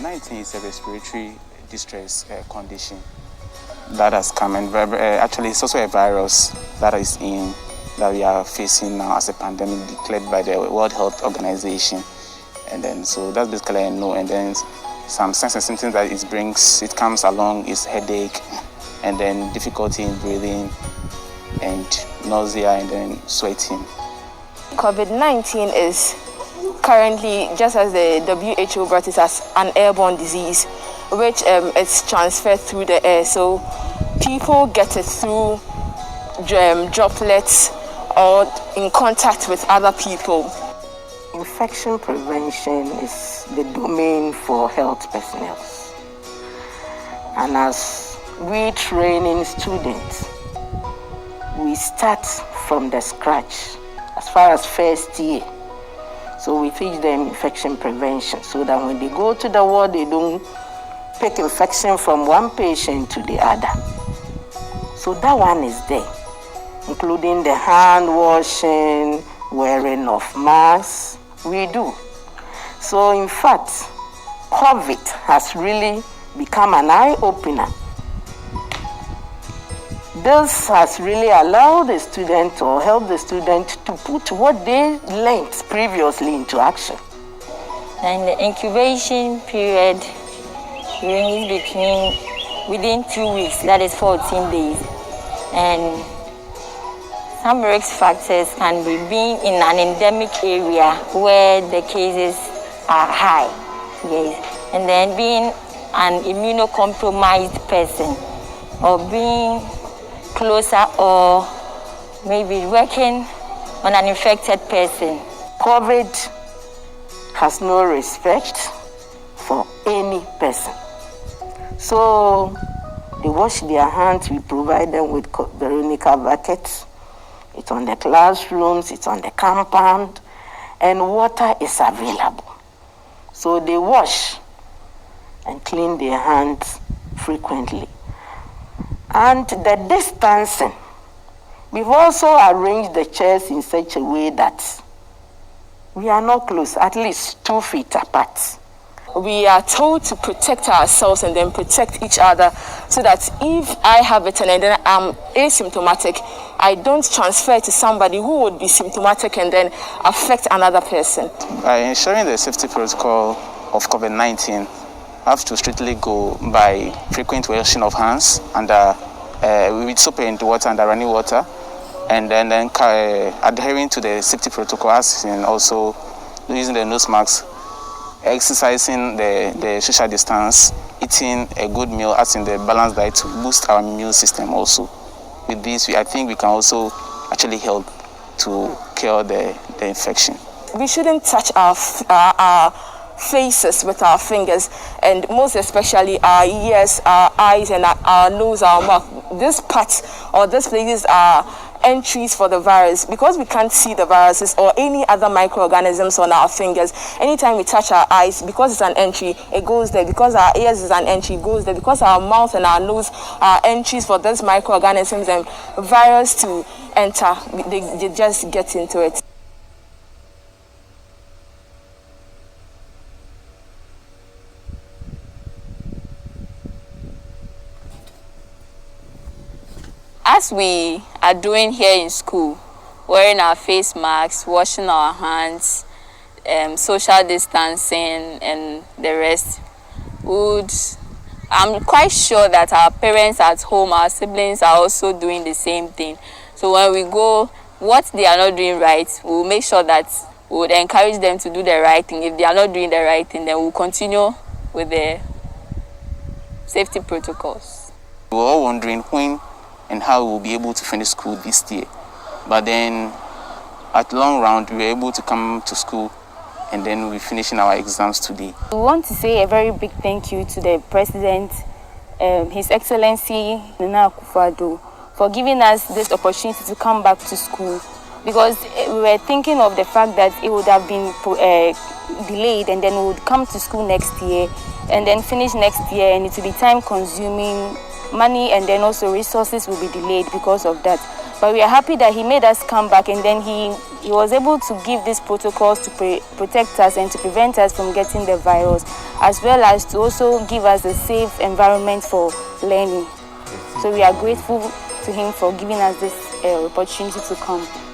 COVID-19 is a respiratory distress condition that has come, and actually it's also a virus that we are facing now as a pandemic declared by the World Health Organization. And then so that's basically I know. And then some signs and symptoms that it comes along is headache, and then difficulty in breathing, and nausea, and then sweating. COVID-19 is currently, just as the WHO brought it, as an airborne disease, which is transferred through the air. So people get it through droplets or in contact with other people. Infection prevention is the domain for health personnel. And as we training students, we start from the scratch as far as first year. So we teach them infection prevention so that when they go to the ward, they don't pick infection from one patient to the other. So that one is there, including the hand washing, wearing of masks, we do. So in fact, COVID has really become an eye-opener. This has really allowed the student or helped the student to put what they learned previously into action. And the incubation period ranges within 2 weeks, that is 14 days. And some risk factors can be being in an endemic area where the cases are high, yes. And then being an immunocompromised person, or being closer, or maybe working on an infected person. COVID has no respect for any person. So they wash their hands, we provide them with Veronica buckets. It's on the classrooms, it's on the compound, and water is available. So they wash and clean their hands frequently. And the distancing, we've also arranged the chairs in such a way that we are not close, at least 2 feet apart. We are told to protect ourselves and then protect each other, so that if I have it and then I'm asymptomatic, I don't transfer to somebody who would be symptomatic and then affect another person. By ensuring the safety protocol of COVID-19, have to strictly go by frequent washing of hands under with soap and water and running water, and then adhering to the safety protocols, and also using the nose masks, exercising the social distance, eating a good meal, as in the balanced diet to boost our immune system also. With this, I think we can also actually help to cure the infection. We shouldn't touch our faces with our fingers, and most especially our ears, our eyes, and our nose, our mouth. This part or these places are entries for the virus, because we can't see the viruses or any other microorganisms on our fingers. Anytime we touch our eyes, because it's an entry, it goes there. Because our ears is an entry, it goes there. Because our mouth and our nose are entries for these microorganisms and virus to enter, they just get into it. As we are doing here in school, wearing our face masks, washing our hands, social distancing, and the rest, I'm quite sure that our parents at home, our siblings are also doing the same thing. So when we go, what they are not doing right, we'll make sure that we would encourage them to do the right thing. If they are not doing the right thing, then we'll continue with the safety protocols. We're all wondering when and how we will be able to finish school this year. But then at long round, we were able to come to school, and then we're finishing our exams today. We want to say a very big thank you to the President, His Excellency Nana Akufo-Addo, for giving us this opportunity to come back to school, because we were thinking of the fact that it would have been delayed, and then we would come to school next year and then finish next year, and it will be time consuming, money and then also resources will be delayed because of that. But we are happy that he made us come back, and then he he was able to give these protocols to protect us and to prevent us from getting the virus, as well as to also give us a safe environment for learning. So we are grateful to him for giving us this opportunity to come.